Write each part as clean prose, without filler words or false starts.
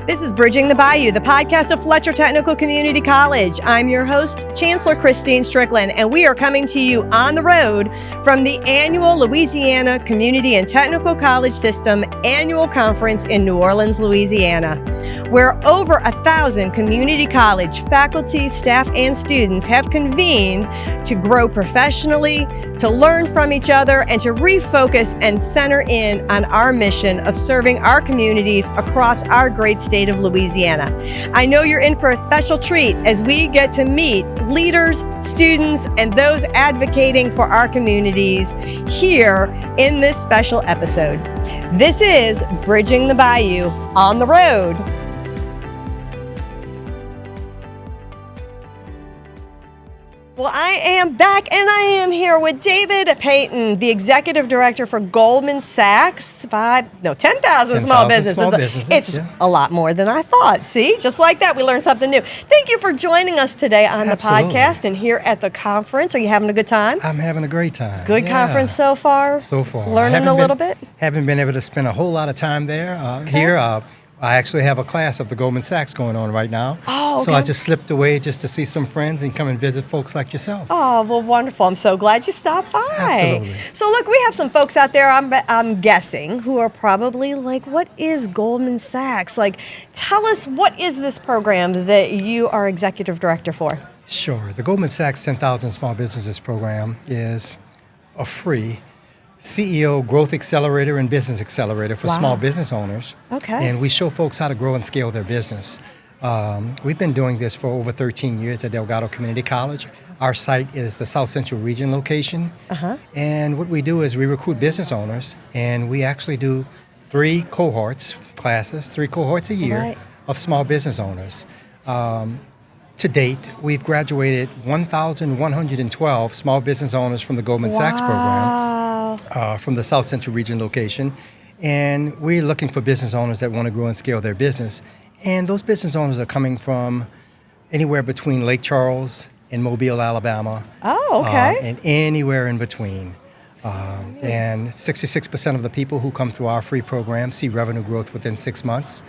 This is Bridging the Bayou, the podcast of Fletcher Technical Community College. I'm your host, Chancellor Kristine Strickland, and we are coming to you on the road from the annual Louisiana Community and Technical College System annual conference in New Orleans, Louisiana, where over 1,000 community college faculty, staff, and students have convened to grow professionally, to learn from each other, and to refocus and center in on our mission of serving our communities across our great state of Louisiana. I know you're in for a special treat as we get to meet leaders, students, and those advocating for our communities here in this special episode. This is Bridging the Bayou on the road. Well, I am back, and I am here with David Payton, the Executive Director for Goldman Sachs. 10,000 small businesses. It's a lot more than I thought. See, just like that, we learned something new. Thank you for joining us today on the podcast and here at the conference. Are you having a good time? I'm having a great time. Good conference so far? So far. Learning a little bit? Haven't been able to spend a whole lot of time there. Here, I actually have a class of the Goldman Sachs going on right now. Oh, okay. So I just slipped away just to see some friends and come and visit folks like yourself. Oh, well, wonderful. I'm so glad you stopped by. Absolutely. So look, we have some folks out there, I'm guessing, who are probably like, what is Goldman Sachs? Like, tell us, what is this program that you are Executive Director for? Sure. The Goldman Sachs 10,000 Small Businesses Program is a free CEO Growth Accelerator and Business Accelerator for small business owners. Okay. And we show folks how to grow and scale their business. We've been doing this for over 13 years at Delgado Community College. Our site is the South Central Region location. And what we do is we recruit business owners, and we actually do three cohorts a year of small business owners. To date, we've graduated 1,112 small business owners from the Goldman Sachs program. From the South Central Region location, and we're looking for business owners that want to grow and scale their business. And those business owners are coming from anywhere between Lake Charles and Mobile, Alabama. Oh, okay. And anywhere in between. And 66% of the people who come through our free program see revenue growth within 6 months,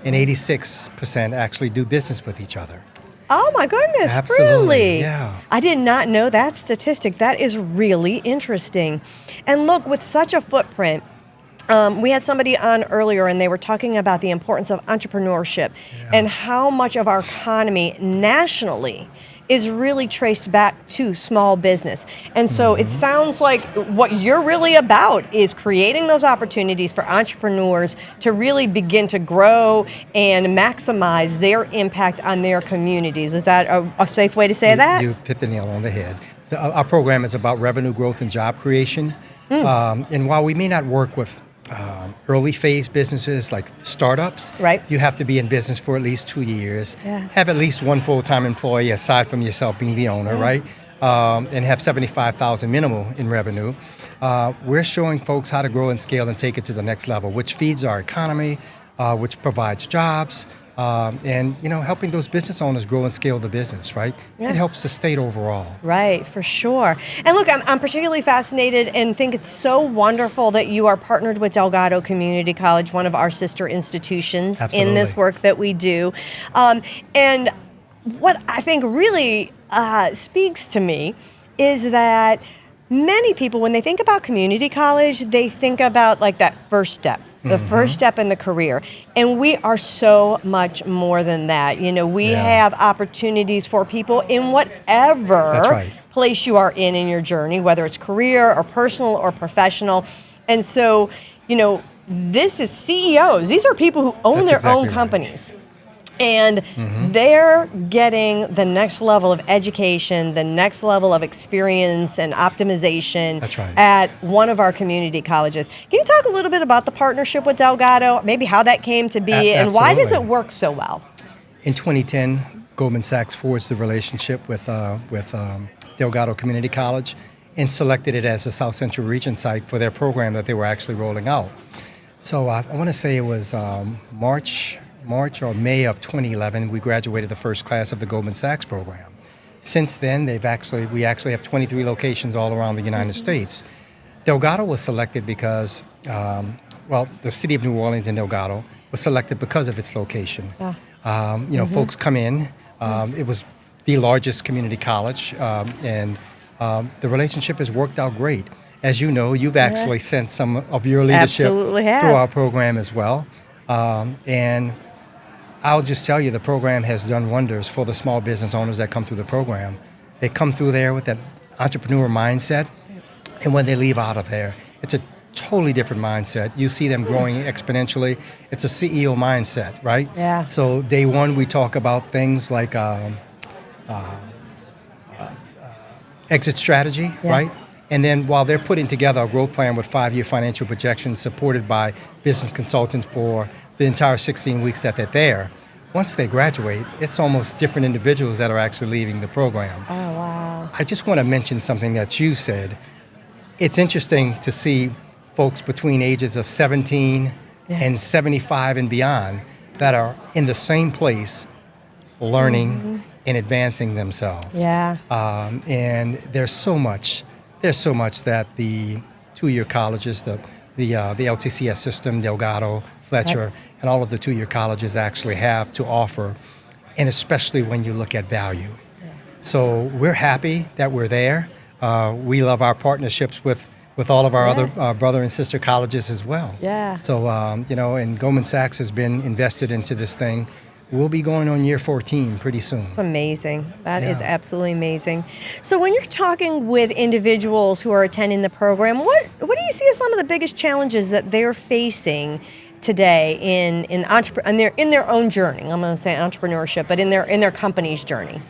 and 86% actually do business with each other. Oh my goodness, Absolutely, really? Yeah. I did not know that statistic. That is really interesting. And look, with such a footprint, we had somebody on earlier and they were talking about the importance of entrepreneurship and how much of our economy nationally is really traced back to small business. And so it sounds like what you're really about is creating those opportunities for entrepreneurs to really begin to grow and maximize their impact on their communities. Is that a safe way to say that? You hit the nail on the head. Our program is about revenue growth and job creation. And while we may not work with early phase businesses like startups, you have to be in business for at least 2 years, have at least one full-time employee aside from yourself being the owner, and have $75,000 minimal in revenue. We're showing folks how to grow and scale and take it to the next level, which feeds our economy, which provides jobs, and helping those business owners grow and scale the business, right? It helps the state overall. Right, for sure. And look, I'm particularly fascinated and think it's so wonderful that you are partnered with Delgado Community College, one of our sister institutions in this work that we do. And what I think really speaks to me is that many people, when they think about community college, they think about like that first step. The first step in the career. And we are so much more than that. We have opportunities for people in whatever place you are in your journey, whether it's career or personal or professional. And so, this is CEOs. These are people who own their own companies. And they're getting the next level of education, the next level of experience and optimization at one of our community colleges. Can you talk a little bit about the partnership with Delgado, maybe how that came to be, and why does it work so well? In 2010, Goldman Sachs forged the relationship with Delgado Community College and selected it as the South Central Region site for their program that they were actually rolling out. So I want to say it was March or May of 2011, we graduated the first class of the Goldman Sachs program. Since then, we actually have 23 locations all around the United States. Delgado was selected because, the city of New Orleans and Delgado was selected because of its location. Folks come in. It was the largest community college, and the relationship has worked out great. As you know, you've actually sent some of your leadership through our program as well. And I'll just tell you, the program has done wonders for the small business owners that come through the program. They come through there with that entrepreneur mindset, and when they leave out of there, it's a totally different mindset. You see them growing exponentially. It's a CEO mindset, right? Yeah. So day one, we talk about things like exit strategy, right? And then while they're putting together a growth plan with 5-year financial projections supported by business consultants for the entire 16 weeks that they're there, once they graduate, it's almost different individuals that are actually leaving the program. Oh, wow. I just want to mention something that you said. It's interesting to see folks between ages of 17 and 75 and beyond that are in the same place learning and advancing themselves. Yeah. And there's so much that the 2-year colleges, the LCTCS system, Delgado, Fletcher, and all of the 2-year colleges actually have to offer, and especially when you look at value. So we're happy that we're there. We love our partnerships with all of our other brother and sister colleges as well. Yeah. So, and Goldman Sachs has been invested into this thing. We'll be going on year 14 pretty soon. It's amazing. That is absolutely amazing. So when you're talking with individuals who are attending the program, what do you see as some of the biggest challenges that they're facing today in their own journey? I'm going to say entrepreneurship, but in their company's journey.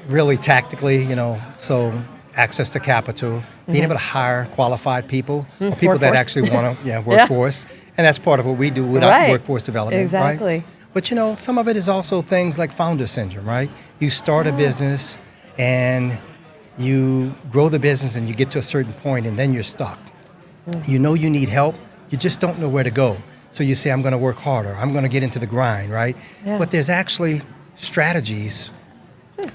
Really tactically, so access to capital, being able to hire qualified people, or people Workforce. that actually want to work for us. And that's part of what we do with our workforce development. Exactly. Right? But some of it is also things like founder syndrome, right? You start a business and you grow the business and you get to a certain point and then you're stuck. You know you need help, you just don't know where to go. So you say, I'm going to work harder, I'm going to get into the grind, right? Yeah. But there's actually strategies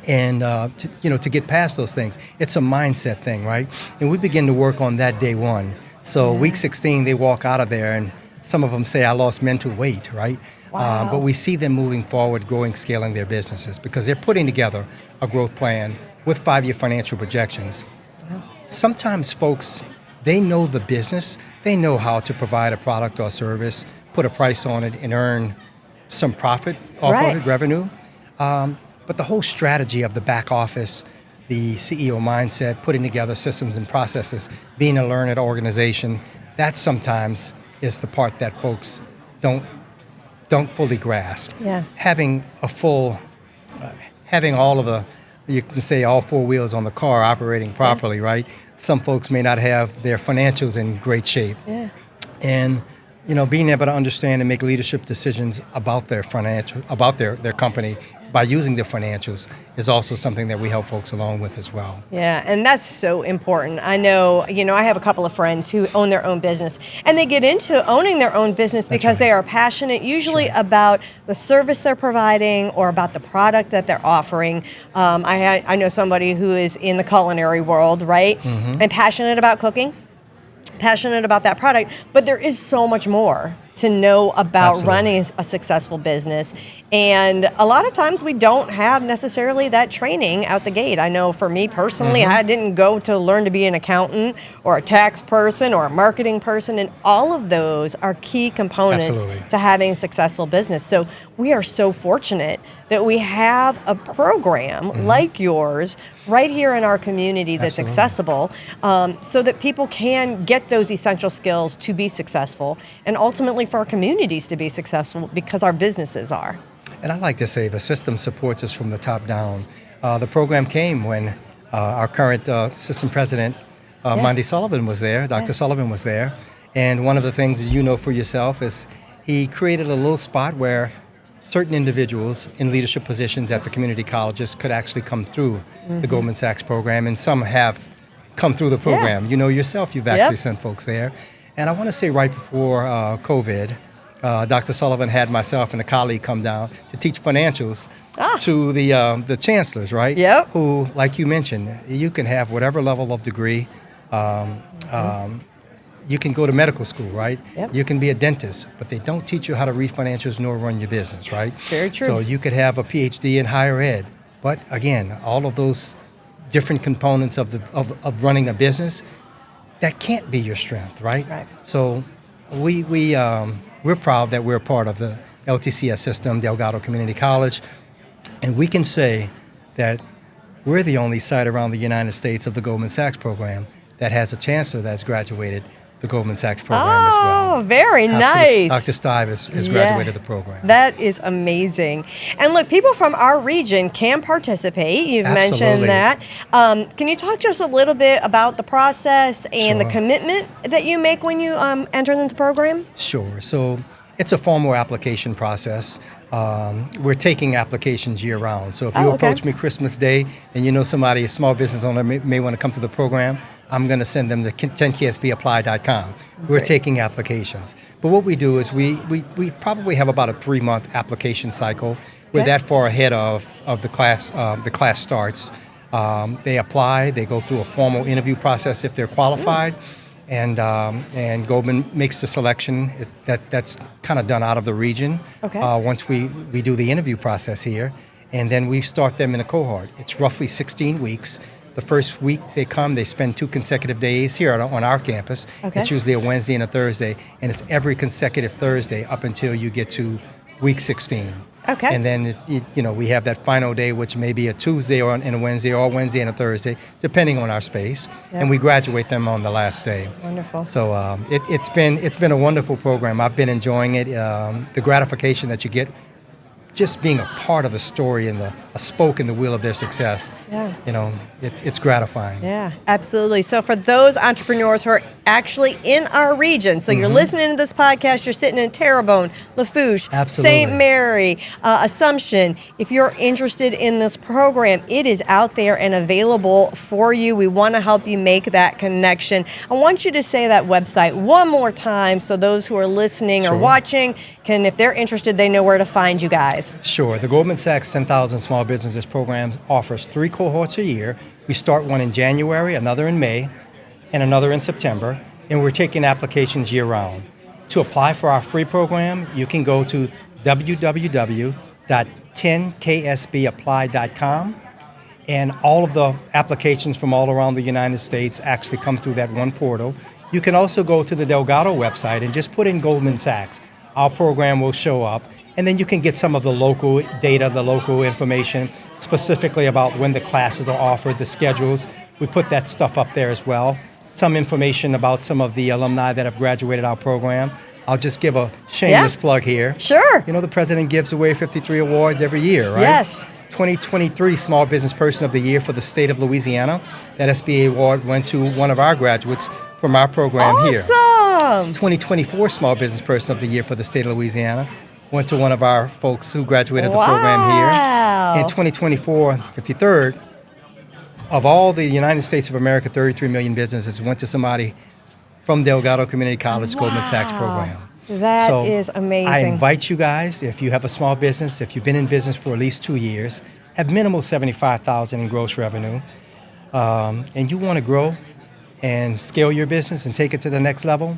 and to get past those things. It's a mindset thing, right? And we begin to work on that day one. So week 16, they walk out of there and some of them say, I lost mental weight, right? Wow. But we see them moving forward, growing, scaling their businesses because they're putting together a growth plan with 5-year financial projections. Sometimes folks, they know the business, they know how to provide a product or service, put a price on it and earn some profit off of it, revenue. But the whole strategy of the back office, the CEO mindset, putting together systems and processes, being a learned organization, that sometimes is the part that folks don't fully grasp. Yeah. Having all of the, you can say all 4 wheels on the car operating properly, right? Some folks may not have their financials in great shape. Yeah. And being able to understand and make leadership decisions about their their company by using the financials is also something that we help folks along with as well. Yeah, and that's so important. I know, I have a couple of friends who own their own business, and they get into owning their own business because they are passionate usually about the service they're providing or about the product that they're offering. I know somebody who is in the culinary world, right, and passionate about cooking, passionate about that product, but there is so much more to know about running a successful business. And a lot of times we don't have necessarily that training out the gate. I know for me personally, I didn't go to learn to be an accountant or a tax person or a marketing person, and all of those are key components to having a successful business. So we are so fortunate that we have a program like yours right here in our community that's accessible, so that people can get those essential skills to be successful and ultimately for our communities to be successful because our businesses are. And I like to say the system supports us from the top down. The program came when our current system president, Monty Sullivan, was there, Dr. Sullivan was there. And one of the things you know for yourself is he created a little spot where certain individuals in leadership positions at the community colleges could actually come through the Goldman Sachs program, and some have come through the program. You know yourself, you've actually sent folks there. And I want to say right before COVID, Dr. Sullivan had myself and a colleague come down to teach financials to the chancellors, right? Yep. Who, like you mentioned, you can have whatever level of degree, you can go to medical school, right? Yep. You can be a dentist, but they don't teach you how to read financials nor run your business, right? Very true. So you could have a PhD in higher ed, but again, all of those different components of running a business, that can't be your strength, right? Right. So we're proud that we're part of the LTCS system, Delgado Community College, and we can say that we're the only site around the United States of the Goldman Sachs program that has a chancellor that's graduated the Goldman Sachs program as well. Oh, very Absolutely. nice. Dr. Stive has graduated the program. That is amazing. And look, people from our region can participate. You've Absolutely. mentioned that. Can you talk just a little bit about the process and the commitment that you make when you enter into the program? Sure. So it's a formal application process. We're taking applications year round. So if you approach me Christmas Day and you know somebody, a small business owner, may want to come to the program, I'm going to send them to 10ksbapply.com. We're taking applications. But what we do is we probably have about a 3-month application cycle. We're that far ahead of the class starts. They apply, they go through a formal interview process if they're qualified. And Goldman makes the selection. That's kind of done out of the region once we do the interview process here. And then we start them in a cohort. It's roughly 16 weeks. The first week they come, they spend 2 consecutive days here on our campus. It's usually a Wednesday and a Thursday, and it's every consecutive Thursday up until you get to week 16. And then we have that final day, which may be a Tuesday and a Wednesday, or a Wednesday and a Thursday, depending on our space. And we graduate them on the last day. Wonderful. So it's been a wonderful program. I've been enjoying it. The gratification that you get just being a part of the story and a spoke in the wheel of their success. It's gratifying. Yeah, absolutely. So for those entrepreneurs who are actually in our region, so you're listening to this podcast, you're sitting in Terrebonne, Lafourche, St. Mary, Assumption. If you're interested in this program, it is out there and available for you. We want to help you make that connection. I want you to say that website one more time so those who are listening or watching can, if they're interested, they know where to find you guys. Sure. The Goldman Sachs 10,000 Small Businesses Program offers 3 cohorts a year. We start one in January, another in May, and another in September, and we're taking applications year-round. To apply for our free program, you can go to www.10ksbapply.com, and all of the applications from all around the United States actually come through that one portal. You can also go to the Delgado website and just put in Goldman Sachs. Our program will show up, and then you can get some of the local data, the local information, specifically about when the classes are offered, the schedules. We put that stuff up there as well. Some information about some of the alumni that have graduated our program. I'll just give a shameless plug here. Sure. You know, the president gives away 53 awards every year, right? Yes. 2023 Small Business Person of the Year for the state of Louisiana. That SBA award went to one of our graduates from our program here. Awesome. 2024 Small Business Person of the Year for the state of Louisiana went to one of our folks who graduated the program here. In 2024, 53rd, of all the United States of America, 33 million businesses went to somebody from Delgado Community College Goldman Sachs program. That is amazing. I invite you guys, if you have a small business, if you've been in business for at least 2 years, have minimal $75,000 in gross revenue, and you want to grow and scale your business and take it to the next level,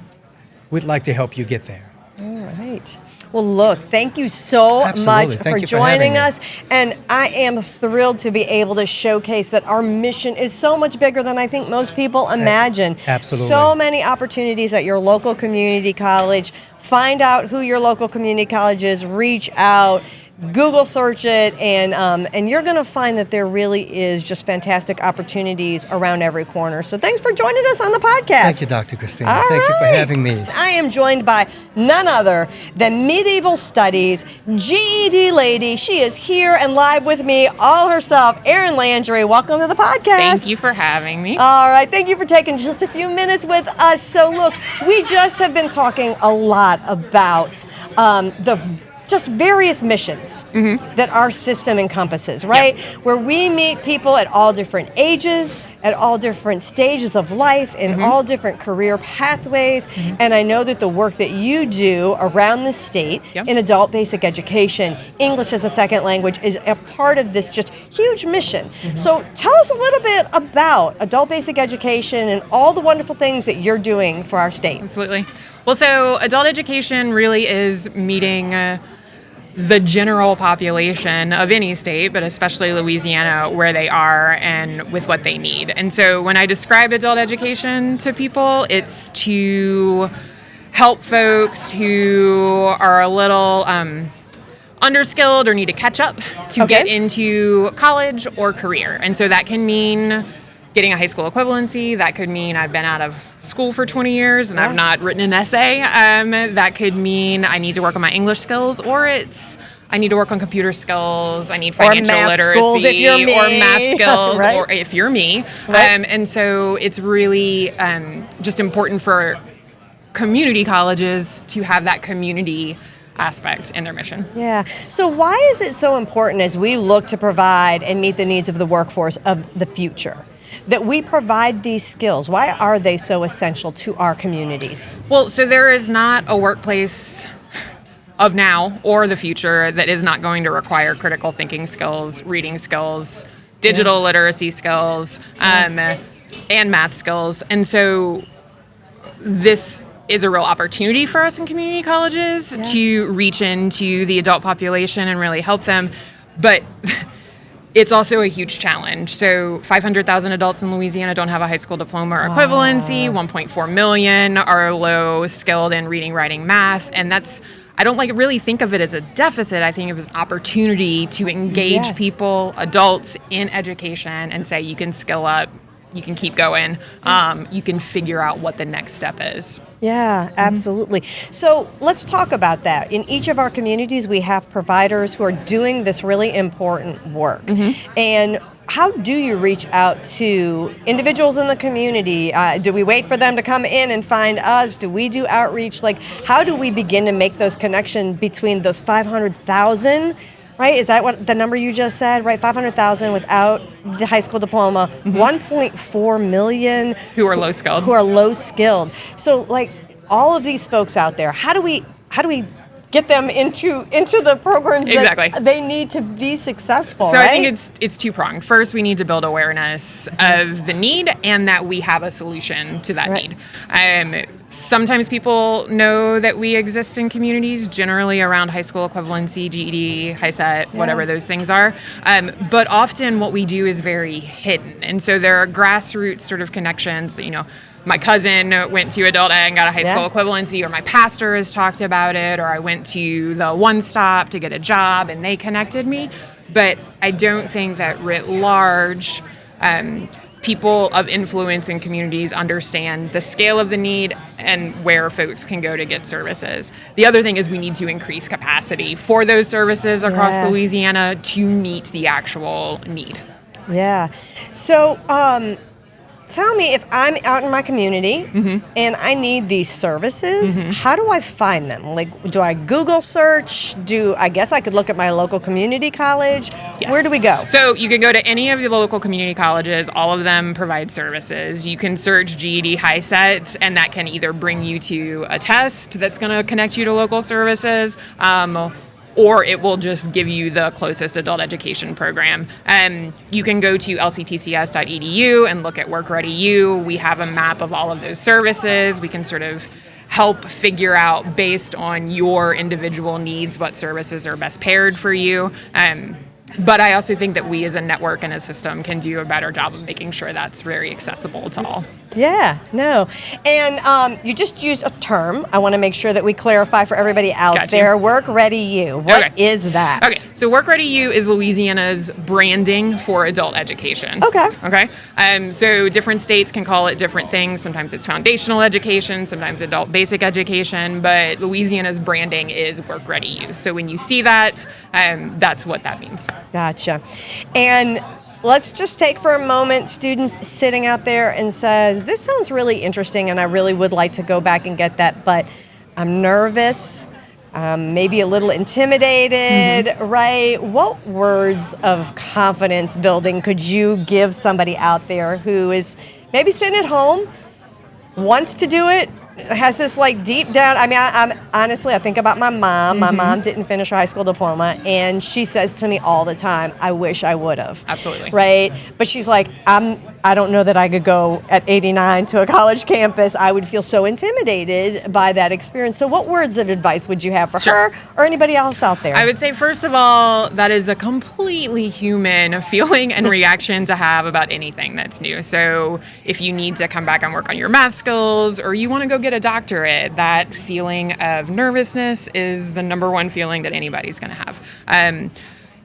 we'd like to help you get there. All right. Well, look, thank you so much for joining us. And I am thrilled to be able to showcase that our mission is so much bigger than I think most people imagine. Absolutely. So many opportunities at your local community college. Find out who your local community college is, reach out, Google search it, and you're going to find that there really is just fantastic opportunities around every corner. So thanks for joining us on the podcast. Thank you, Dr. Kristine. Thank you for having me. I am joined by none other than Medieval Studies GED lady. She is here and live with me, all herself, Erin Landry. Welcome to the podcast. Thank you for having me. All right. Thank you for taking just a few minutes with us. So look, we just have been talking a lot about the just various missions that our system encompasses, right? Yep. Where we meet people at all different ages, at all different stages of life, in all different career pathways. And I know that the work that you do around the state in adult basic education, English as a second language, is a part of this just huge mission. So tell us a little bit about adult basic education and all the wonderful things that you're doing for our state. Absolutely. Well, so adult education really is meeting the general population of any state, but especially Louisiana, where they are and with what they need. And so when I describe adult education to people, it's to help folks who are a little underskilled or need to catch up to get into college or career. And so that can mean getting a high school equivalency. That could mean I've been out of school for 20 years and I've not written an essay. That could mean I need to work on my English skills, or I need to work on computer skills. I need financial literacy, if you're me. or math skills, Right. or if you're me. Right. And so it's really just important for community colleges to have that community aspect in their mission. Yeah. So why is it so important as we look to provide and meet the needs of the workforce of the future that we provide these skills? Why are they so essential to our communities? Well, so there is not a workplace of now or the future that is not going to require critical thinking skills, reading skills, digital literacy skills, and math skills. And so this is a real opportunity for us in community colleges to reach into the adult population and really help them. But it's also a huge challenge. So 500,000 adults in Louisiana don't have a high school diploma or equivalency. 1.4 million are low skilled in reading, writing, math. And I don't really think of it as a deficit. I think of it as an opportunity to engage people, adults, in education and say, you can skill up, you can keep going, you can figure out what the next step is. Yeah, absolutely. So let's talk about that. In each of our communities, we have providers who are doing this really important work. And how do you reach out to individuals in the community? Do we wait for them to come in and find us? Do we do outreach? How do we begin to make those connections between those 500,000? Right? Is that what the number you just said? Right? 500,000 without the high school diploma, 1.4 million who are low skilled. So all of these folks out there, how do we get them into the programs that they need to be successful? So right? I think it's two-pronged. First, we need to build awareness of the need and that we have a solution to that need. Sometimes people know that we exist in communities, generally around high school equivalency, GED, HiSET, whatever those things are. But often what we do is very hidden. And so there are grassroots sort of connections, my cousin went to adult ed and got a high school equivalency, or my pastor has talked about it, or I went to the One Stop to get a job and they connected me. But I don't think that writ large, people of influence in communities understand the scale of the need and where folks can go to get services. The other thing is we need to increase capacity for those services across Louisiana to meet the actual need. Yeah. So, tell me, if I'm out in my community and I need these services, how do I find them? Do I Google search? I guess I could look at my local community college. Yes. Where do we go? So you can go to any of the local community colleges. All of them provide services. You can search GED HiSET, and that can either bring you to a test that's going to connect you to local services, or it will just give you the closest adult education program. You can go to lctcs.edu and look at Work Ready U. We have a map of all of those services. We can sort of help figure out, based on your individual needs, what services are best paired for you. But I also think that we as a network and a system can do a better job of making sure that's very accessible to all. Yeah, no. And you just used a term. I want to make sure that we clarify for everybody out there. Work Ready U. What is that? Okay, so Work Ready U is Louisiana's branding for adult education. Okay. So different states can call it different things. Sometimes it's foundational education, sometimes adult basic education, but Louisiana's branding is Work Ready U. So when you see that, that's what that means. Gotcha. And let's just take for a moment students sitting out there and says, this sounds really interesting and I really would like to go back and get that, but I'm nervous. maybe a little intimidated, right? What words of confidence building could you give somebody out there who is maybe sitting at home, wants to do it, has this like deep down, I'm honestly, I think about my mom. My mom didn't finish her high school diploma, and she says to me all the time, I wish I would have. Absolutely. Right? But she's like, I don't know that I could go at 89 to a college campus. I would feel so intimidated by that experience. So what words of advice would you have for her or anybody else out there? I would say, first of all, that is a completely human feeling and reaction to have about anything that's new. So if you need to come back and work on your math skills, or you want to go get a doctorate, that feeling of nervousness is the number one feeling that anybody's going to have.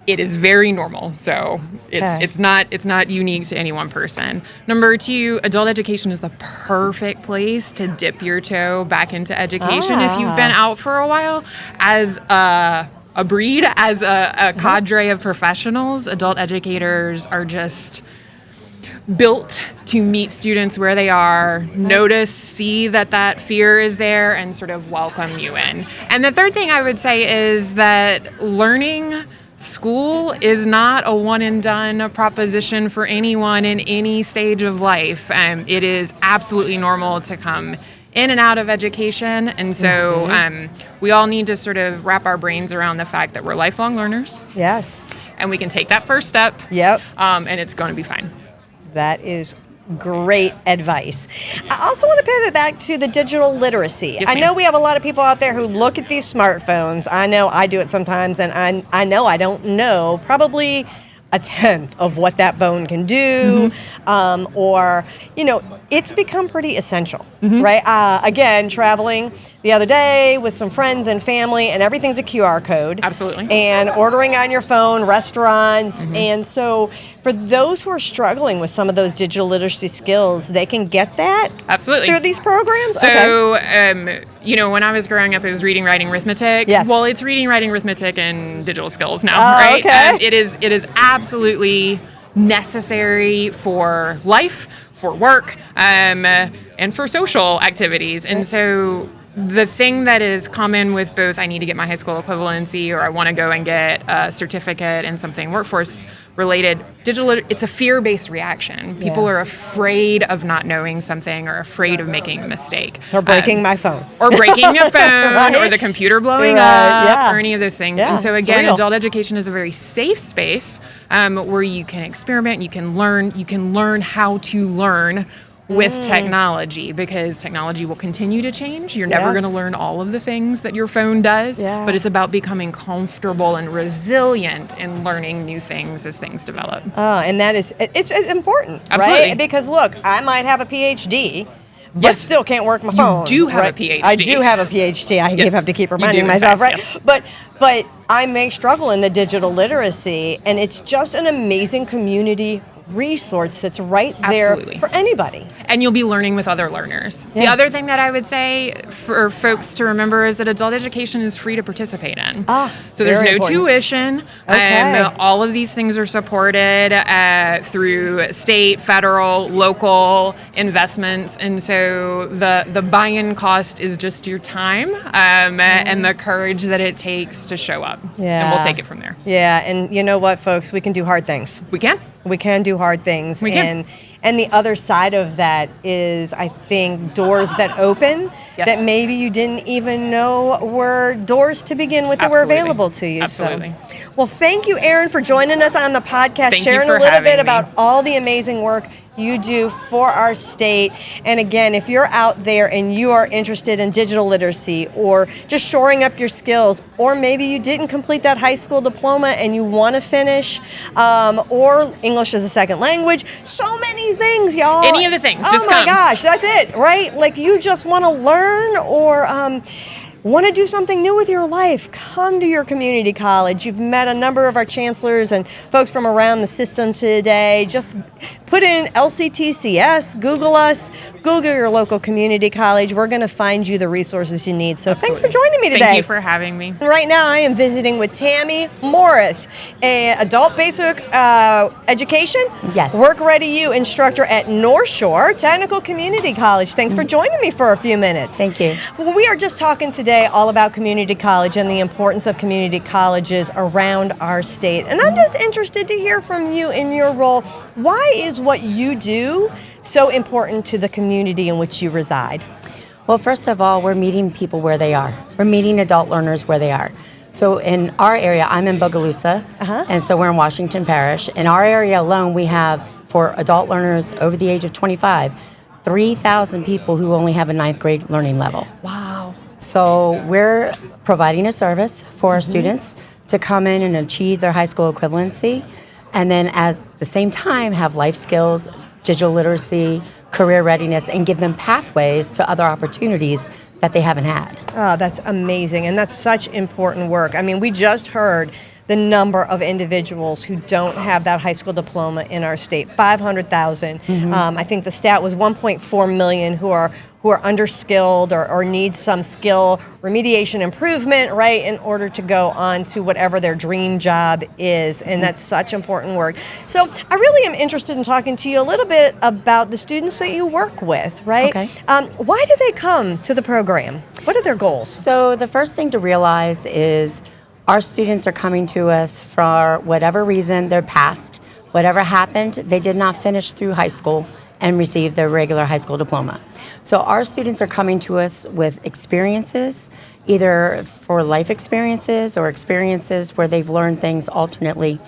It is very normal, so it's not unique to any one person. Number two, adult education is the perfect place to dip your toe back into education if you've been out for a while. As a breed, as a cadre of professionals, adult educators are just built to meet students where they are, notice, see that fear is there, and sort of welcome you in. And the third thing I would say is that learning school is not a one and done proposition for anyone in any stage of life. It is absolutely normal to come in and out of education. And so we all need to sort of wrap our brains around the fact that we're lifelong learners. Yes. And we can take that first step. Yep. And it's going to be fine. That is great advice. I also want to pivot back to the digital literacy. Yes, I know ma'am. we have a lot of people out there who look at these smartphones. I know I do it sometimes, and I know I don't know probably a tenth of what that phone can do, or, it's become pretty essential, right? Again, traveling the other day with some friends and family, and everything's a QR code. Absolutely. And ordering on your phone, restaurants. And so for those who are struggling with some of those digital literacy skills, they can get that Absolutely. through these programs? So, when I was growing up, it was reading, writing, arithmetic. Yes. Well, it's reading, writing, arithmetic, and digital skills now, Oh, right? okay. It is absolutely necessary for life, for work, and for social activities. And so the thing that is common with both, I need to get my high school equivalency, or I want to go and get a certificate in something workforce related, it's a fear-based reaction. People are afraid of not knowing something, or afraid of making a mistake. Or breaking my phone. Or breaking a phone, Right? or the computer blowing Right, up, or any of those things. Yeah, And so it's again, real. adult education is a very safe space where you can experiment, you can learn how to learn with technology, because technology will continue to change. You're never going to learn all of the things that your phone does, but it's about becoming comfortable and resilient in learning new things as things develop. And that is, it's important, Absolutely. right? Because look, I might have a PhD, but Yes. still can't work my phone. do have a right? PhD. I do have a PhD. I Yes, have to keep you reminding do, in myself, fact, right? yes. But I may struggle in the digital literacy, and it's just an amazing community resource that's right there Absolutely. for anybody. And you'll be learning with other learners. The other thing that I would say for folks to remember is that adult education is free to participate in. So there's very no important. tuition. Okay. All of these things are supported through state, federal, local investments. And so the buy-in cost is just your time and the courage that it takes to show up. Yeah. And we'll take it from there. Yeah, and you know what, folks? We can do hard things. We can. We can do hard things. We can. And the other side of that is, I think, doors that open Yes. that maybe you didn't even know were doors to begin with that were Absolutely. available to you. Absolutely. So, well, thank you, Erin, for joining us on the podcast, Thank you sharing for a little having bit me. about all the amazing work you do for our state. And again, if you're out there and you are interested in digital literacy, or just shoring up your skills, or maybe you didn't complete that high school diploma and you want to finish, or English as a second language, so many things, y'all. Any of the things, Oh just my come. gosh, that's it, right? Like you just want to learn, or want to do something new with your life, come to your community college. You've met a number of our chancellors and folks from around the system today. Just put in LCTCS, Google us, Google your local community college. We're going to find you the resources you need. So Thanks for joining me today. Thank you for having me. Right now I am visiting with Tammy Morris, an adult basic education, Work Ready U instructor at North Shore Technical Community College. Thanks for joining me for a few minutes. Thank you. Well, we are just talking today all about community college and the importance of community colleges around our state. And I'm just interested to hear from you in your role. Why is what you do so important to the community in which you reside? Well, first of all, we're meeting people where they are. We're meeting adult learners where they are. So in our area, I'm in Bogalusa, and so we're in Washington Parish. In our area alone, we have, for adult learners over the age of 25, 3,000 people who only have a 9th grade learning level. Wow. So we're providing a service for our students to come in and achieve their high school equivalency, and then at the same time have life skills, digital literacy, career readiness, and give them pathways to other opportunities that they haven't had. Oh, that's amazing. And that's such important work. I mean, we just heard the number of individuals who don't have that high school diploma in our state, 500,000. I think the stat was 1.4 million who are underskilled or need some skill remediation improvement, right, in order to go on to whatever their dream job is. And that's such important work. So I really am interested in talking to you a little bit about the students that you work with, right? Okay. Why do they come to the program? What are their goals? So the first thing to realize is our students are coming to us for whatever reason, their past, whatever happened, they did not finish through high school and receive their regular high school diploma. So our students are coming to us with experiences, either for life experiences or experiences where they've learned things alternately.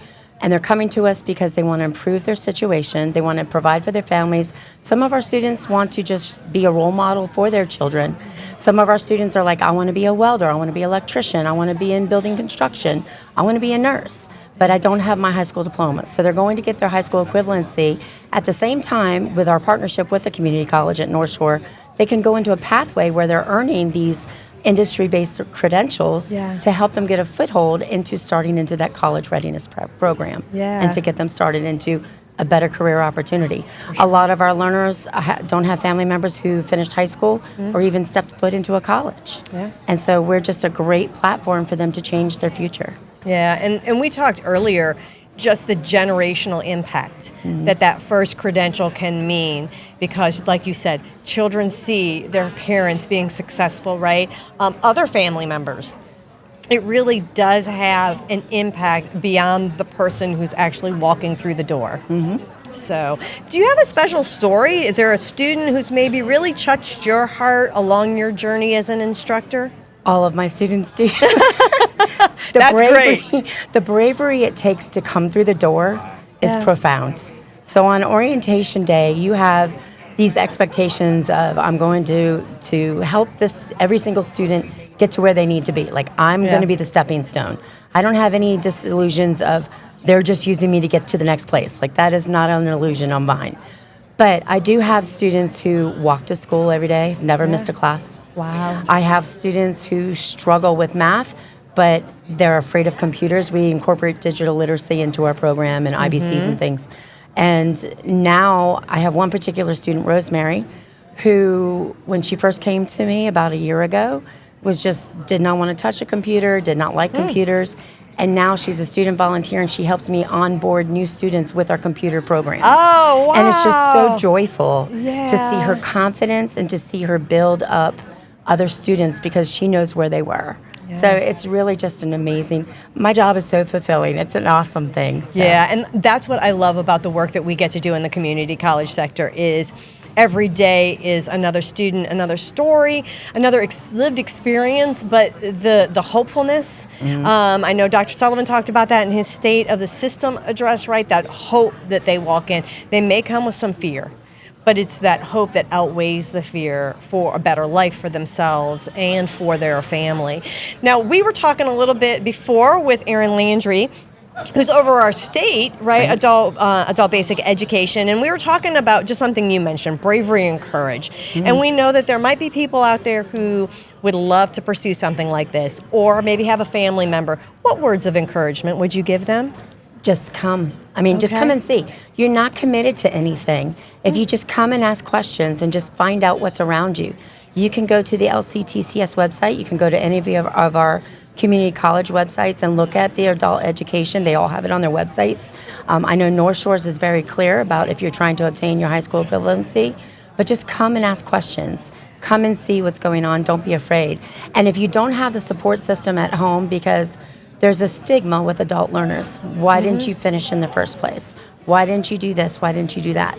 And they're coming to us because they want to improve their situation. They want to provide for their families. Some of our students want to just be a role model for their children. Some of our students are like, I want to be a welder. I want to be an electrician. I want to be in building construction. I want to be a nurse, but I don't have my high school diploma. So they're going to get their high school equivalency. At the same time, with our partnership with the community college at North Shore, they can go into a pathway where they're earning these industry-based credentials to help them get a foothold into starting into that college readiness program and to get them started into a better career opportunity. A lot of our learners don't have family members who finished high school or even stepped foot into a college. And so we're just a great platform for them to change their future. Yeah, and we talked earlier just the generational impact that first credential can mean, because like you said, children see their parents being successful, right? Other family members. It really does have an impact beyond the person who's actually walking through the door. So, do you have a special story? Is there a student who's maybe really touched your heart along your journey as an instructor? All of my students do. That's great. The bravery it takes to come through the door is profound. So on orientation day, you have these expectations of I'm going to help every single student get to where they need to be. Like I'm going to be the stepping stone. I don't have any disillusions of they're just using me to get to the next place. Like that is not an illusion on mine. But I do have students who walk to school every day, never missed a class. Wow. I have students who struggle with math, but they're afraid of computers. We incorporate digital literacy into our program and IBCs and things. And now I have one particular student, Rosemary, who, when she first came to me about a year ago, did not want to touch a computer, did not like computers. And now she's a student volunteer, and she helps me onboard new students with our computer programs. Oh, wow. And it's just so joyful to see her confidence and to see her build up other students because she knows where they were. So it's really just an amazing, my job is so fulfilling. It's an awesome thing. So. Yeah, and that's what I love about the work that we get to do in the community college sector is every day is another student, another story, another lived experience, but the hopefulness. I know Dr. Sullivan talked about that in his State of the System address, right? That hope that they walk in. They may come with some fear, but it's that hope that outweighs the fear for a better life for themselves and for their family. Now, we were talking a little bit before with Erin Landry, who's over our state, right? Adult basic education. And we were talking about just something you mentioned, bravery and courage. And we know that there might be people out there who would love to pursue something like this, or maybe have a family member. What words of encouragement would you give them? just come. I mean, just come and see. You're not committed to anything. If you just come and ask questions and just find out what's around you. You can go to the LCTCS website. You can go to any of our community college websites and look at the adult education. They all have it on their websites. I know North Shores is very clear about if you're trying to obtain your high school equivalency, but just come and ask questions. Come and see what's going on. Don't be afraid. And if you don't have the support system at home, because there's a stigma with adult learners. Why didn't you finish in the first place? Why didn't you do this? Why didn't you do that?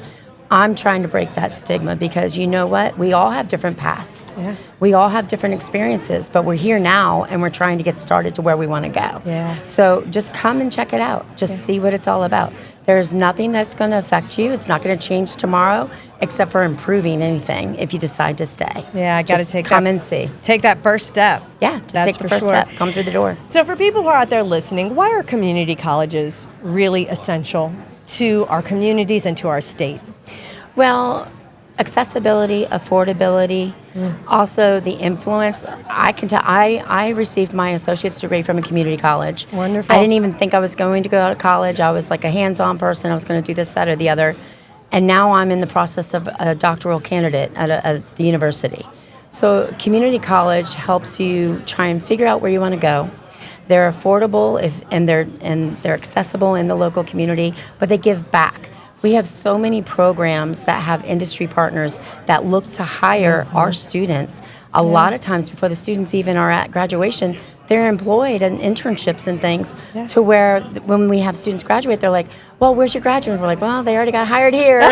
I'm trying to break that stigma because you know what? We all have different paths. Yeah. We all have different experiences, but we're here now and we're trying to get started to where we want to go. Yeah. So just come and check it out. Just see what it's all about. There's nothing that's going to affect you. It's not going to change tomorrow except for improving anything if you decide to stay. Yeah, I got to come and see. Take that first step. Yeah, just take the first step. Come through the door. So for people who are out there listening, why are community colleges really essential to our communities and to our state? Well, accessibility, affordability, also the influence. I can tell. I received my associate's degree from a community college. Wonderful. I didn't even think I was going to go to college. I was like a hands-on person. I was going to do this, that, or the other. And now I'm in the process of a doctoral candidate at the university. So community college helps you try and figure out where you want to go. They're affordable and they're accessible in the local community, but they give back. We have so many programs that have industry partners that look to hire our students. A lot of times before the students even are at graduation, they're employed in internships and things to where when we have students graduate, they're like, well, where's your graduate? We're like, well, they already got hired here.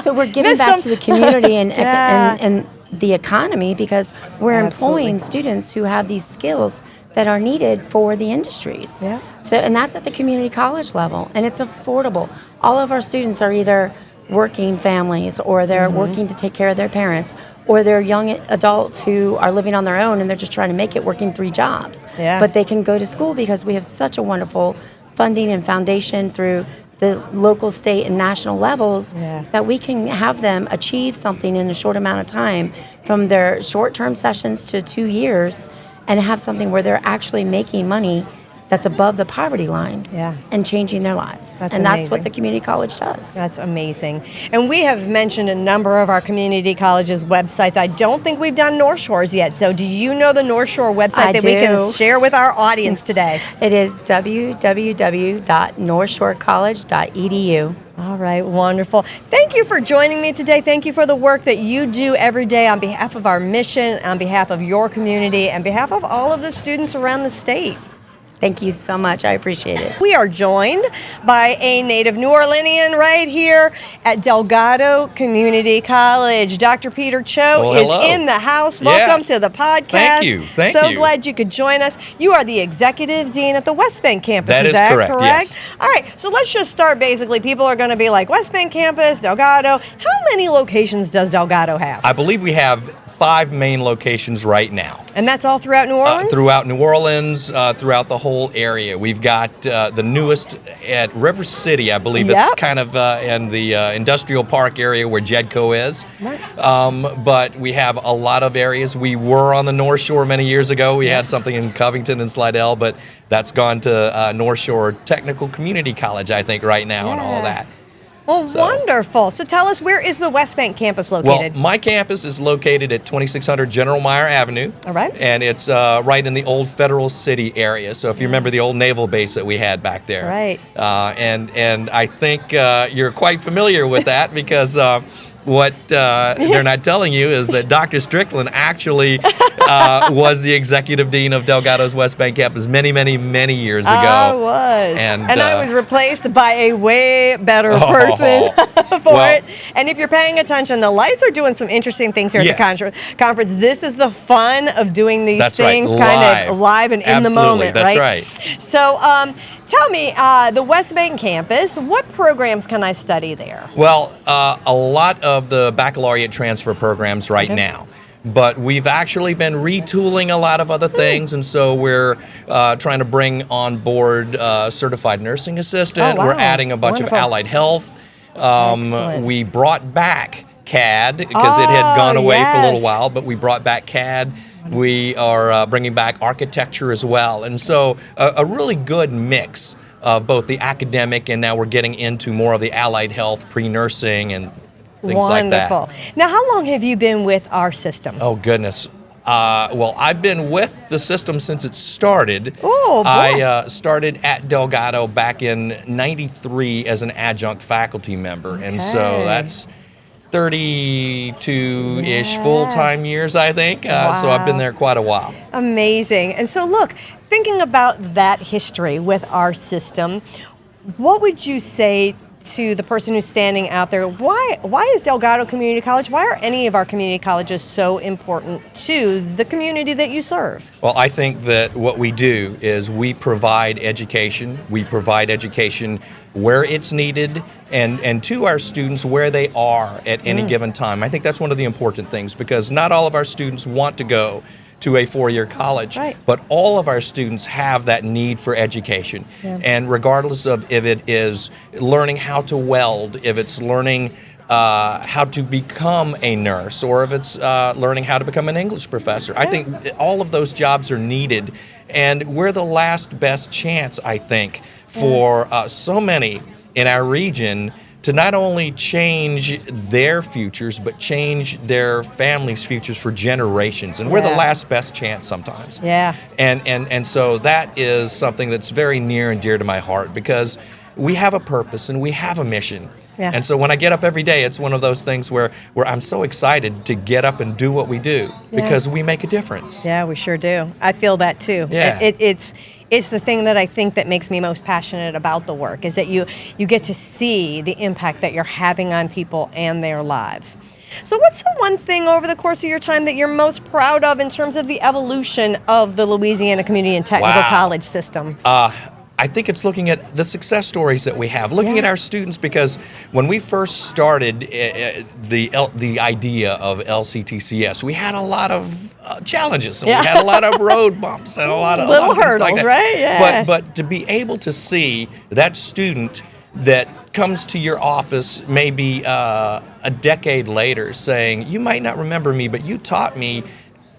So we're giving back to the community and the economy because we're employing students who have these skills that are needed for the industries. Yeah. So, and that's at the community college level, and it's affordable. All of our students are either working families or they're working to take care of their parents, or they're young adults who are living on their own and they're just trying to make it working 3 jobs. Yeah. But they can go to school because we have such a wonderful funding and foundation through the local, state, and national levels that we can have them achieve something in a short amount of time from their short-term sessions to 2 years and have something where they're actually making money that's above the poverty line and changing their lives. That's what the community college does. That's amazing. And we have mentioned a number of our community colleges' websites. I don't think we've done North Shore's yet. So do you know the North Shore website we can share with our audience today? It is www.northshorecollege.edu. All right, wonderful. Thank you for joining me today. Thank you for the work that you do every day on behalf of our mission, on behalf of your community, and on behalf of all of the students around the state. Thank you so much. I appreciate it. We are joined by a native New Orleanian right here at Delgado Community College. Dr. Peter Cho is in the house. Welcome to the podcast. Thank you. So glad you could join us. You are the executive dean at the West Bank campus. That is correct? Yes. All right. So let's just start basically. People are going to be like, West Bank campus, Delgado. How many locations does Delgado have? I believe we have 5 main locations right now. And that's all throughout New Orleans? Throughout New Orleans, throughout the whole area. We've got the newest at River City, I believe. It's kind of in the industrial park area where Jedco is. Right. But we have a lot of areas. We were on the North Shore many years ago. We had something in Covington and Slidell, but that's gone to North Shore Technical Community College, I think, right now and all that. Well, wonderful. So tell us, where is the West Bank campus located? Well, my campus is located at 2600 General Meyer Avenue. All right. And it's right in the old Federal City area. So if you remember the old naval base that we had back there. Right. And I think you're quite familiar with that because what they're not telling you is that Dr. Strickland actually was the executive dean of Delgado's West Bank campus many, many, many years ago. I was. And I was replaced by a way better person for it. And if you're paying attention, the lights are doing some interesting things here at the conference. This is the fun of doing these things kind of live and in the moment, right? That's right. So tell me, the West Bank campus, what programs can I study there? Well, a lot of the baccalaureate transfer programs right now. But we've actually been retooling a lot of other things, and so we're trying to bring on board certified nursing assistant. We're adding a bunch of allied health. We brought back CAD because it had gone away for a little while, but we brought back CAD. We are bringing back architecture as well, and so a really good mix of both the academic, and now we're getting into more of the allied health, pre-nursing, and things like that. Wonderful. Now, how long have you been with our system? Oh, goodness. Well, I've been with the system since it started. Oh, boy. I started at Delgado back in '93 as an adjunct faculty member, and so that's 32-ish full-time years, I think. So I've been there quite a while. Amazing. And so, look, thinking about that history with our system, what would you say to the person who's standing out there? Why is Delgado Community College, why are any of our community colleges so important to the community that you serve? Well, I think that what we do is we provide education. We provide education where it's needed and to our students where they are at any given time. I think that's one of the important things, because not all of our students want to go to a four-year college, but all of our students have that need for education. And regardless of if it is learning how to weld, if it's learning how to become a nurse, or if it's learning how to become an English professor, I think all of those jobs are needed, and we're the last best chance, I think, for so many in our region to not only change their futures, but change their families' futures for generations. And we're the last best chance sometimes. And so that is something that's very near and dear to my heart, because we have a purpose and we have a mission. And so when I get up every day, it's one of those things where I'm so excited to get up and do what we do, because we make a difference. Yeah, we sure do. I feel that too. It's the thing that I think that makes me most passionate about the work, is that you get to see the impact that you're having on people and their lives. So what's the one thing over the course of your time that you're most proud of in terms of the evolution of the Louisiana Community and Technical College system? I think it's looking at the success stories that we have, looking at our students, because when we first started the idea of LCTCS, we had a lot of challenges, and we had a lot of road bumps and a lot of little hurdles, like that. right? But to be able to see that student that comes to your office maybe a decade later saying, "You might not remember me, but you taught me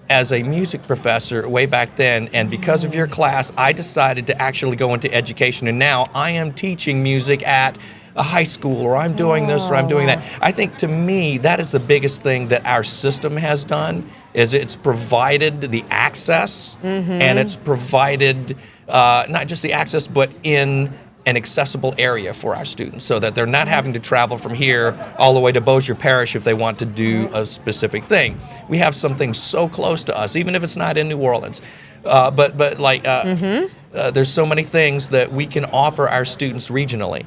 as a music professor way back then, and because of your class, I decided to actually go into education, and now I am teaching music at a high school, or I'm doing this, or I'm doing that." I think, to me, that is the biggest thing that our system has done, is it's provided the access, and it's provided not just the access, but in an accessible area for our students, so that they're not having to travel from here all the way to Bossier Parish if they want to do a specific thing. We have something so close to us, even if it's not in New Orleans. There's so many things that we can offer our students regionally.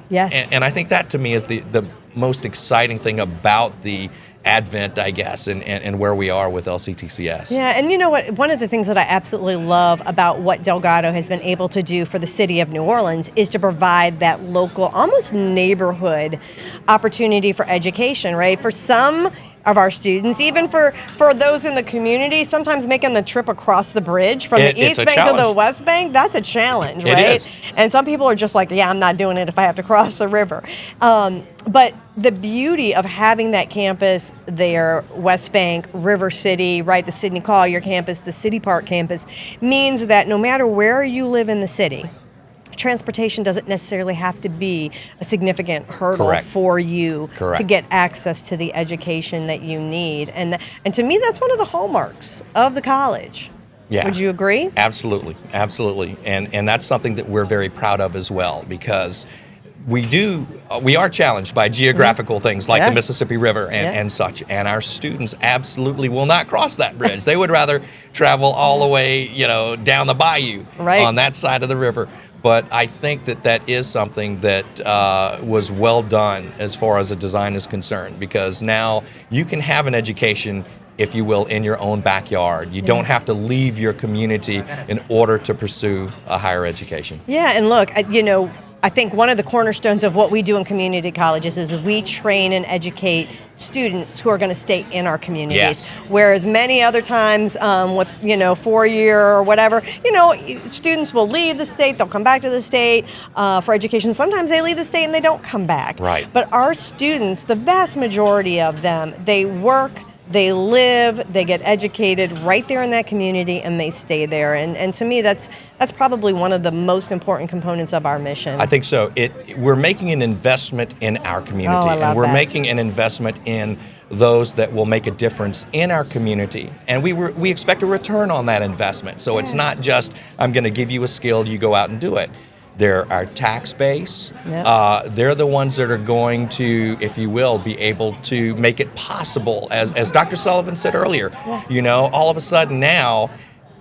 And I think that, to me, is the most exciting thing about the advent, I guess, and where we are with LCTCS. Yeah, and you know what? One of the things that I absolutely love about what Delgado has been able to do for the city of New Orleans is to provide that local, almost neighborhood opportunity for education, right? For some of our students, even for those in the community, sometimes making the trip across the bridge from the East Bank to the West Bank, that's a challenge, right? It is. And some people are just like, yeah, I'm not doing it if I have to cross the river. But the beauty of having that campus there, West Bank, River City, right, the Sidney Collier campus, the City Park campus, means that no matter where you live in the city, transportation doesn't necessarily have to be a significant hurdle for you to get access to the education that you need. And to me, that's one of the hallmarks of the college. Would you agree? Absolutely. And that's something that we're very proud of as well, because we are challenged by geographical things like the Mississippi River and such, and our students absolutely will not cross that bridge. They would rather travel all the way, down the bayou on that side of the river. But I think that is something that was well done as far as the design is concerned, because now you can have an education, if you will, in your own backyard. You don't have to leave your community in order to pursue a higher education. Yeah, and look, I think one of the cornerstones of what we do in community colleges is we train and educate students who are going to stay in our communities. Whereas many other times with, 4-year or whatever, students will leave the state, they'll come back to the state for education. Sometimes they leave the state and they don't come back. But our students, the vast majority of them, they work, they live, they get educated right there in that community, and they stay there. And to me, that's probably one of the most important components of our mission. I think so. We're making an investment in our community, and we're making an investment in those that will make a difference in our community, and we expect a return on that investment. So it's not just, I'm going to give you a skill, you go out and do it. They're our tax base. Yep. They're the ones that are going to, if you will, be able to make it possible. As Dr. Sullivan said earlier, all of a sudden now,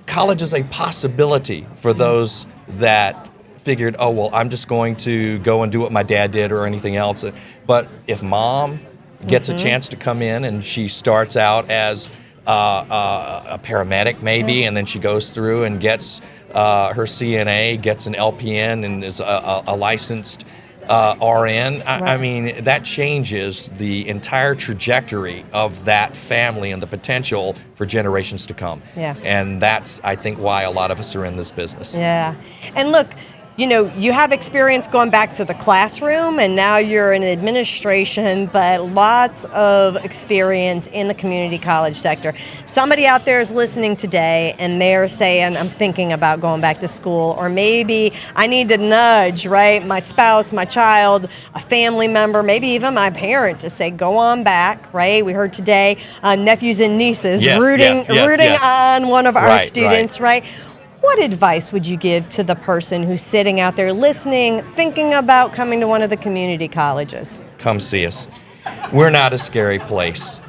college is a possibility for those that figured, oh, well, I'm just going to go and do what my dad did or anything else. But if mom gets a chance to come in and she starts out as a paramedic maybe, and then she goes through and gets her CNA, gets an LPN, and is a licensed RN. I mean, that changes the entire trajectory of that family and the potential for generations to come. Yeah. And that's, I think, why a lot of us are in this business. Yeah. And look, you have experience going back to the classroom, and now you're in administration, but lots of experience in the community college sector. Somebody out there is listening today, and they're saying, I'm thinking about going back to school, or maybe I need to nudge, right, my spouse, my child, a family member, maybe even my parent to say, go on back, right? We heard today nephews and nieces rooting on one of our students, right? What advice would you give to the person who's sitting out there listening, thinking about coming to one of the community colleges? Come see us. We're not a scary place.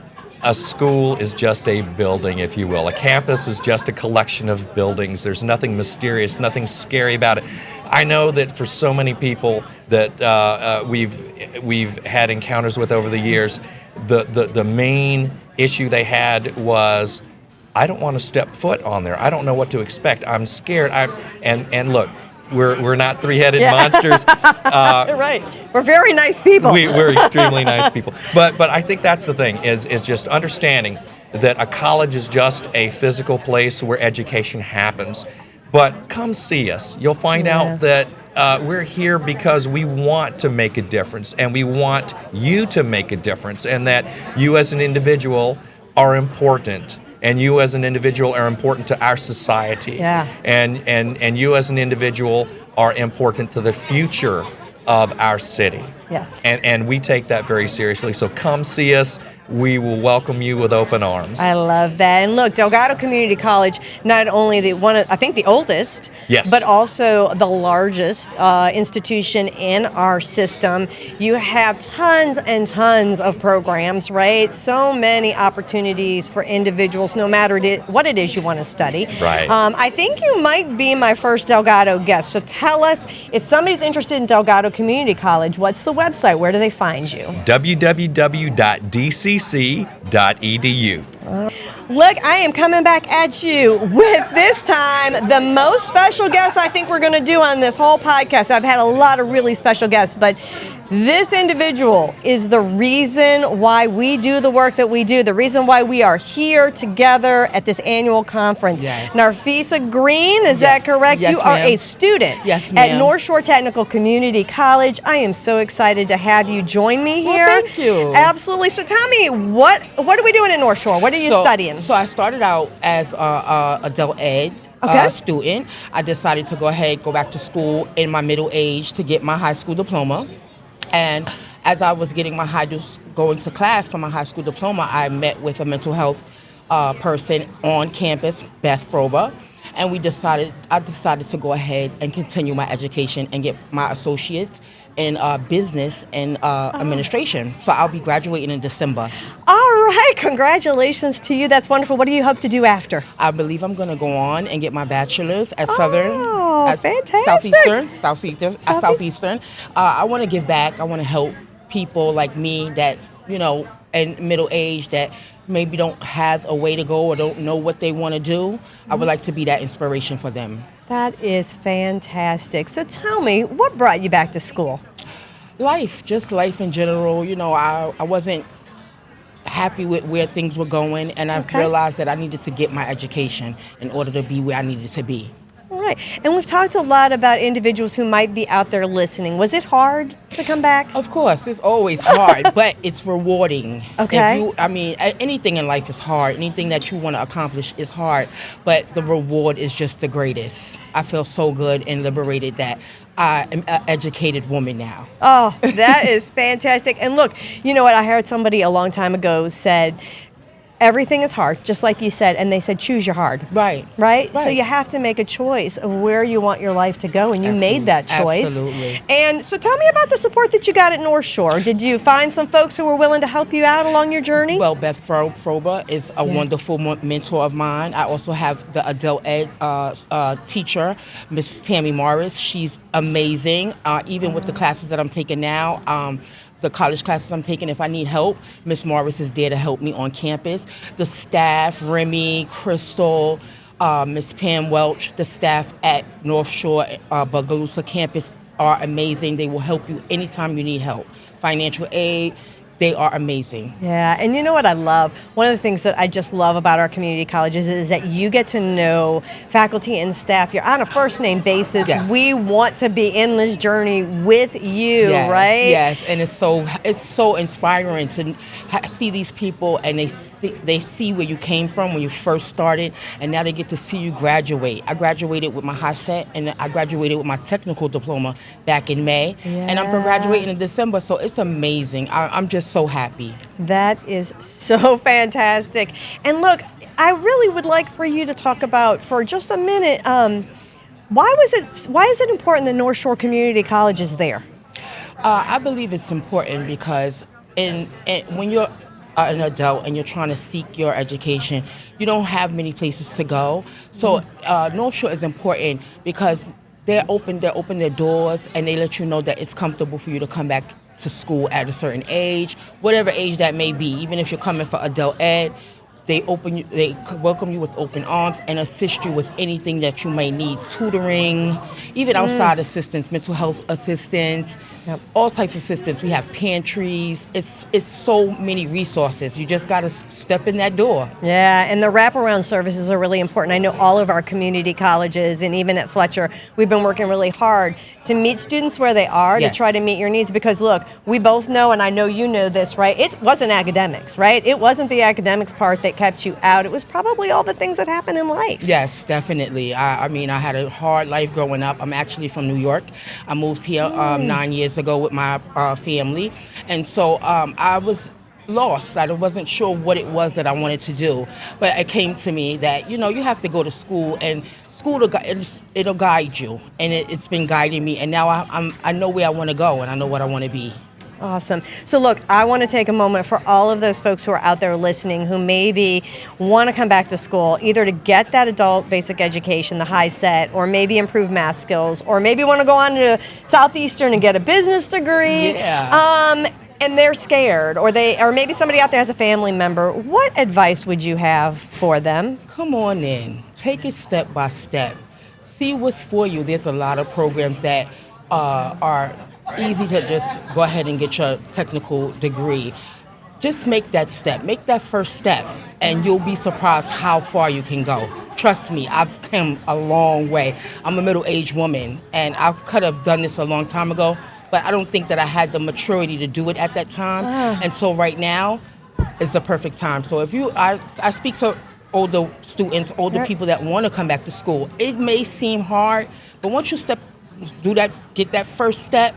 A school is just a building, if you will. A campus is just a collection of buildings. There's nothing mysterious, nothing scary about it. I know that for so many people that we've had encounters with over the years, the main issue they had was, I don't want to step foot on there. I don't know what to expect. I'm scared. And look, we're not three-headed monsters. Right. We're very nice people. We're extremely nice people. But I think that's the thing, is just understanding that a college is just a physical place where education happens. But come see us. You'll find out that we're here because we want to make a difference, and we want you to make a difference, and that you as an individual are important. And you as an individual are important to our society. Yeah. And you as an individual are important to the future of our city. Yes. And we take that very seriously. So come see us. We will welcome you with open arms. I love that. And look, Delgado Community College, not only the oldest, but also the largest institution in our system. You have tons and tons of programs, right? So many opportunities for individuals, no matter what it is you want to study. Right. I think you might be my first Delgado guest. So tell us, if somebody's interested in Delgado Community College, what's the website? Where do they find you? www.dcc.edu. Look, I am coming back at you with, this time, the most special guest I think we're going to do on this whole podcast. I've had a lot of really special guests, but this individual is the reason why we do the work that we do, the reason why we are here together at this annual conference. Yes. Narfisa Green, is that correct? Yes, you are ma'am. a student at North Shore Technical Community College. I am so excited to have you join me here. Well, thank you. Absolutely. So tell me, what are we doing at North Shore? What are you studying? So I started out as a adult ed student. I decided to go back to school in my middle age to get my high school diploma. And as I was getting going to class for my high school diploma, I met with a mental health person on campus, Beth Froba, and I decided to go ahead and continue my education and get my associates in business and administration. So I'll be graduating in December. All right, congratulations to you. That's wonderful. What do you hope to do after? I believe I'm going to go on and get my bachelor's at Southern. Oh, fantastic. Southeastern. I want to give back. I want to help people like me that, in middle age that maybe don't have a way to go or don't know what they want to do. I would like to be that inspiration for them. That is fantastic. So tell me, what brought you back to school? Just life in general. I wasn't happy with where things were going, and I realized that I needed to get my education in order to be where I needed to be. Right. right. And we've talked a lot about individuals who might be out there listening. Was it hard to come back? Of course, it's always hard, but it's rewarding. Okay. Anything in life is hard. Anything that you want to accomplish is hard, but the reward is just the greatest. I feel so good and liberated that I am an educated woman now. Oh, that is fantastic. And look, you know what? I heard somebody a long time ago said, everything is hard, just like you said, and they said choose your hard. Right. Right? So you have to make a choice of where you want your life to go, and you made that choice. Absolutely. And so tell me about the support that you got at North Shore. Did you find some folks who were willing to help you out along your journey? Well, Beth Frober is a wonderful mentor of mine. I also have the adult ed teacher, Miss Tammy Morris. She's amazing, even with the classes that I'm taking now. The college classes I'm taking, if I need help, Miss Morris is there to help me on campus. The staff, Remy, Crystal, Miss Pam Welch, the staff at North Shore Bogalusa campus are amazing. They will help you anytime you need help. Financial aid, they are amazing. Yeah, and you know what I love? One of the things that I just love about our community colleges is that you get to know faculty and staff. You're on a first-name basis. Yes. We want to be in this journey with you, Yes, right? Yes, and it's so inspiring to see these people, and they see where you came from when you first started, and now they get to see you graduate. I graduated with my high set, and I graduated with my technical diploma back in May, and I'm graduating in December, so it's amazing. I'm just so happy. That is so fantastic. And look, I really would like for you to talk about, for just a minute, why is it important that North Shore Community College is there? I believe it's important because when you're an adult and you're trying to seek your education, you don't have many places to go. So North Shore is important because they open their doors, and they let you know that it's comfortable for you to come back to school at a certain age, whatever age that may be. Even if you're coming for adult ed, they welcome you with open arms and assist you with anything that you may need, tutoring, even outside assistance, mental health assistance, all types of assistance. We have pantries. It's so many resources. You just got to step in that door. Yeah, and the wraparound services are really important. I know all of our community colleges, and even at Fletcher, we've been working really hard to meet students where they are, to try to meet your needs. Because look, we both know, and I know you know this, right? It wasn't academics, right? It wasn't the academics part that kept you out. It was probably all the things that happen in life. Yes, definitely. I had a hard life growing up. I'm actually from New York. I moved here 9 years ago with my family, and so I was lost. I wasn't sure what it was that I wanted to do, but it came to me that you have to go to school, and school it'll guide you, and it's been guiding me, and now I know where I want to go, and I know what I want to be. Awesome. So look, I want to take a moment for all of those folks who are out there listening who maybe want to come back to school, either to get that adult basic education, the high set, or maybe improve math skills, or maybe want to go on to Southeastern and get a business degree. Yeah. And they're scared, or maybe somebody out there has a family member. What advice would you have for them? Come on in. Take it step by step. See what's for you. There's a lot of programs that are easy to just go ahead and get your technical degree. Just make that step. Make that first step, and you'll be surprised how far you can go. Trust me, I've come a long way. I'm a middle-aged woman, and I could have done this a long time ago, but I don't think that I had the maturity to do it at that time. And so right now is the perfect time. So I speak to older students, older people that want to come back to school. It may seem hard, but once you get that first step,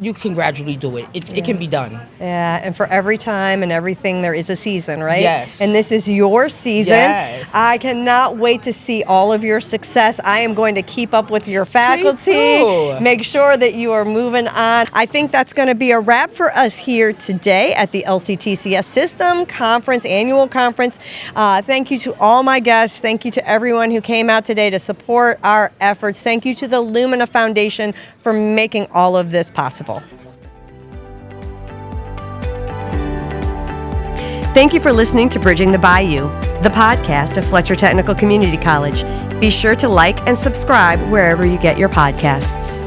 you can gradually do it. It can be done. Yeah, and for every time and everything, there is a season, right? Yes. And this is your season. Yes. I cannot wait to see all of your success. I am going to keep up with your faculty, make sure that you are moving on. I think that's going to be a wrap for us here today at the LCTCS System Conference, Annual Conference. Thank you to all my guests. Thank you to everyone who came out today to support our efforts. Thank you to the Lumina Foundation for making all of this possible. Thank you for listening to Bridging the Bayou, the podcast of Fletcher Technical Community College. Be sure to like and subscribe wherever you get your podcasts.